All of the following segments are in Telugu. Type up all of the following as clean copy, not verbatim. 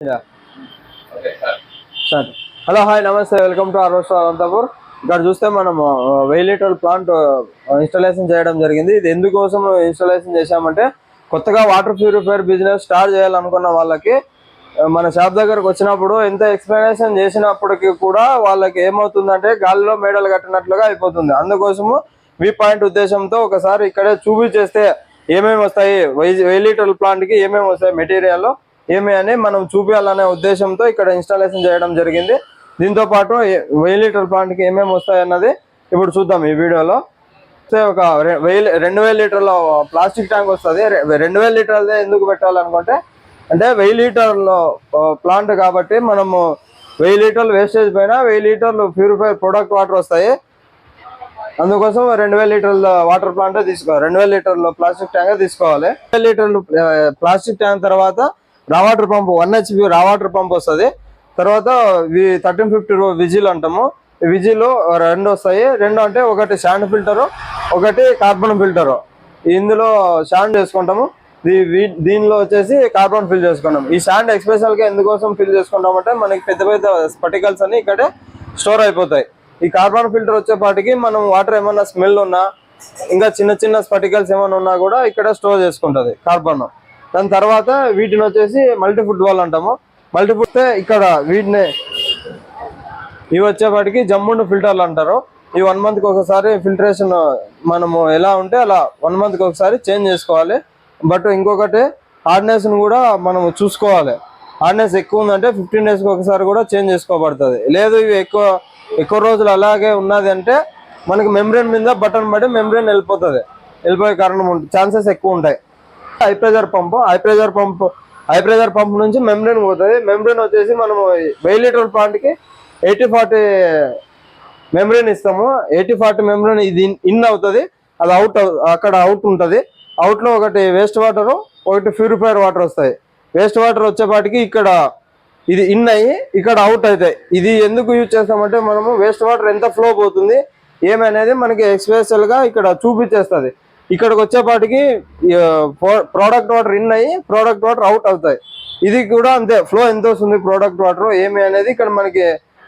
సార్ హలో హాయ్ నమస్తే వెల్కమ్ టు ఆర్వస్ అనంతపూర్. ఇక్కడ చూస్తే మనం 1000 లీటర్ల ప్లాంట్ ఇన్స్టాలేషన్ చేయడం జరిగింది. ఇది ఎందుకోసం ఇన్స్టాలేషన్ చేశామంటే కొత్తగా వాటర్ ప్యూరిఫైయర్ బిజినెస్ స్టార్ట్ చేయాలనుకున్న వాళ్ళకి మన షాప్ దగ్గరకు వచ్చినప్పుడు ఎంత ఎక్స్ప్లెనేషన్ చేసినప్పటికీ కూడా వాళ్ళకి ఏమవుతుందంటే గాలిలో మేడలు కట్టినట్లుగా అయిపోతుంది. అందుకోసము వి పాయింట్ ఉద్దేశంతో ఒకసారి ఇక్కడే చూపించేస్తే ఏమేమి వస్తాయి, 1000 లీటర్ల ప్లాంట్కి ఏమేమి వస్తాయి మెటీరియల్ ఏమి అని మనం చూపించాలనే ఉద్దేశంతో ఇక్కడ ఇన్స్టాలేషన్ చేయడం జరిగింది. దీంతో పాటు 1000 లీటర్ల ప్లాంట్కి ఏమేమి వస్తాయి అన్నది ఇప్పుడు చూద్దాం ఈ వీడియోలో. ఒక 2000 లీటర్ల ప్లాస్టిక్ ట్యాంక్ వస్తుంది. 2000 లీటర్లదే ఎందుకు పెట్టాలనుకుంటే అంటే 1000 లీటర్ల ప్లాంట్ కాబట్టి మనము 1000 లీటర్లు వేస్టేజ్ పైన 1000 లీటర్లు ప్యూరిఫైర్ ప్రొడక్ట్ వాటర్ వస్తాయి. అందుకోసం 2000 లీటర్ల వాటర్ ప్లాంట్ తీసుకోవాలి. 2000 లీటర్ల ప్లాస్టిక్ ట్యాంక్ తీసుకోవాలి. 2000 లీటర్లు ప్లాస్టిక్ ట్యాంక్ తర్వాత రా వాటర్ పంప్ 1 HP రా వాటర్ పంప్ వస్తుంది. తర్వాత 1350 విజిల్ అంటాము. విజిల్ 2 వస్తాయి. 2 అంటే ఒకటి శాండ్ ఫిల్టరు, ఒకటి కార్బన్ ఫిల్టరు. ఇందులో శాండ్ చేసుకుంటాము, దీనిలో వచ్చేసి కార్బన్ ఫిల్ చేసుకుంటాం. ఈ శాండ్ ఎక్స్పెషల్గా ఎందుకోసం ఫిల్ చేసుకుంటాం అంటే మనకి పెద్ద పెద్ద స్పటికల్స్ అన్ని ఇక్కడే స్టోర్ అయిపోతాయి. ఈ కార్బన్ ఫిల్టర్ వచ్చేపాటికి మనం వాటర్ ఏమన్నా స్మెల్ ఉన్నా ఇంకా చిన్న చిన్న స్పటికల్స్ ఏమైనా ఉన్నా కూడా ఇక్కడ స్టోర్ చేసుకుంటుంది కార్బన్. దాని తర్వాత వీటిని వచ్చేసి మల్టీఫుడ్ వాల్ అంటాము. మల్టీఫుడ్ ఇక్కడ ఇవి వచ్చేపాటికి జమ్ముండు ఫిల్టర్లు అంటారు. ఈ 1 మంత్కి ఒకసారి ఫిల్టరేషన్ మనము ఎలా ఉంటే అలా 1 మంత్కి ఒకసారి చేంజ్ చేసుకోవాలి. బట్ ఇంకొకటి హార్డ్నెస్ను కూడా మనము చూసుకోవాలి. హార్డ్నెస్ ఎక్కువ ఉందంటే 15 డేస్కి ఒకసారి కూడా చేంజ్ చేసుకోబడుతుంది. లేదు ఇవి ఎక్కువ రోజులు అలాగే ఉన్నది అంటే మనకి మెంబ్రెయిన్ మీద బటన్ పడి మెంబ్రెయిన్ వెళ్ళిపోయే కారణం ఛాన్సెస్ ఎక్కువ ఉంటాయి. హై ప్రెజర్ పంప్ నుంచి మెంబ్రెయిన్ పోతుంది. మెంబ్రెయిన్ వచ్చేసి మనము 1000 లీటర్ ప్లాంట్కి 80-40 మెంబ్రెయిన్ ఇస్తాము. 80-40 మెంబ్రెయిన్ ఇది ఇన్ అవుతుంది, అది అక్కడ అవుట్ ఉంటుంది. అవుట్లో ఒకటి వేస్ట్ వాటర్, ఒకటి ప్యూరిఫైర్ వాటర్ వస్తాయి. వేస్ట్ వాటర్ వచ్చేపాటికి ఇక్కడ ఇది ఇన్ అయ్యి ఇక్కడ అవుట్ అవుతాయి. ఇది ఎందుకు యూజ్ చేస్తామంటే మనము వేస్ట్ వాటర్ ఎంత ఫ్లో పోతుంది ఏమనేది మనకి ఎక్స్పెషల్గా ఇక్కడ చూపించేస్తుంది. ఇక్కడికి వచ్చేపాటికి ప్రోడక్ట్ వాటర్ ఇన్ అయ్యి ప్రోడక్ట్ వాటర్ అవుట్ అవుతాయి. ఇది కూడా అంతే, ఫ్లో ఎంత వస్తుంది ప్రోడక్ట్ వాటర్ ఏమి అనేది ఇక్కడ మనకి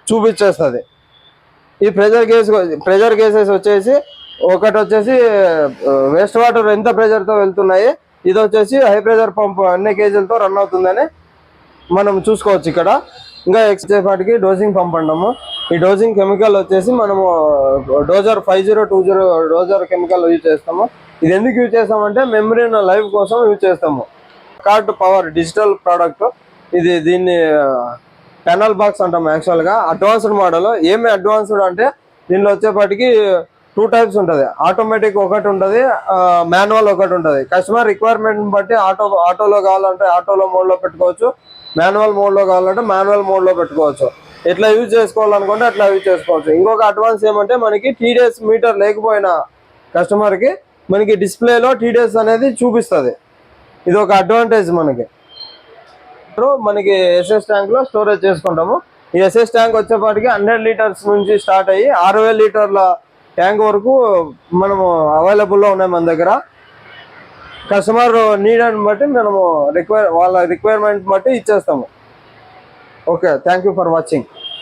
చూపించేస్తుంది. ఈ ప్రెజర్ గేసెస్ వచ్చేసి ఒకటి వచ్చేసి వేస్ట్ వాటర్ ఎంత ప్రెజర్తో వెళ్తున్నాయి, ఇది వచ్చేసి హై ప్రెజర్ పంప్ అన్ని కేజీలతో రన్ అవుతుందని మనం చూసుకోవచ్చు. ఇక్కడ ఇంకా వచ్చేపాటికి డోజింగ్ పంప్ అంటాము. ఈ డోజింగ్ కెమికల్ వచ్చేసి మనము డోజర్ 5020 డోజర్ కెమికల్ యూజ్ చేస్తాము. ఇది ఎందుకు యూజ్ చేస్తామంటే మెంబ్రెయిన్ లైఫ్ కోసం యూజ్ చేస్తాము. కార్డ్ పవర్ డిజిటల్ ప్రోడక్ట్ ఇది. దీన్ని ప్యానల్ బాక్స్ అంటాము. యాక్చువల్గా అడ్వాన్స్డ్ మోడల్. ఏమి అడ్వాన్స్డ్ అంటే దీనిలో వచ్చేపాటికి 2 టైప్స్ ఉంటుంది. ఆటోమేటిక్ ఒకటి ఉంటుంది, మాన్యువల్ ఒకటి ఉంటుంది. కస్టమర్ రిక్వైర్మెంట్ బట్టి ఆటోలో కావాలంటే ఆటోలో మోడ్లో పెట్టుకోవచ్చు, మాన్యువల్ మోడ్లో కావాలంటే మాన్యువల్ మోడ్లో పెట్టుకోవచ్చు. ఎట్లా యూజ్ చేసుకోవాలనుకుంటే అట్లా యూజ్ చేసుకోవచ్చు. ఇంకొక అడ్వాన్స్ ఏమంటే మనకి TDS మీటర్ లేకపోయినా కస్టమర్కి మనకి డిస్ప్లేలో TDS అనేది చూపిస్తుంది. ఇది ఒక అడ్వాంటేజ్ మనకి ఎస్ఎస్ ట్యాంక్లో స్టోరేజ్ చేసుకుంటాము. ఈ ఎస్ఎస్ ట్యాంక్ వచ్చేపాటికి 100 లీటర్స్ నుంచి స్టార్ట్ అయ్యి 6000 లీటర్ల ట్యాంక్ వరకు మనము అవైలబుల్లో ఉన్నాయి మన దగ్గర. కస్టమర్ నీడ్ అని బట్టి మనము వాళ్ళ రిక్వైర్మెంట్ బట్టి ఇచ్చేస్తాము. Okay, thank you for watching.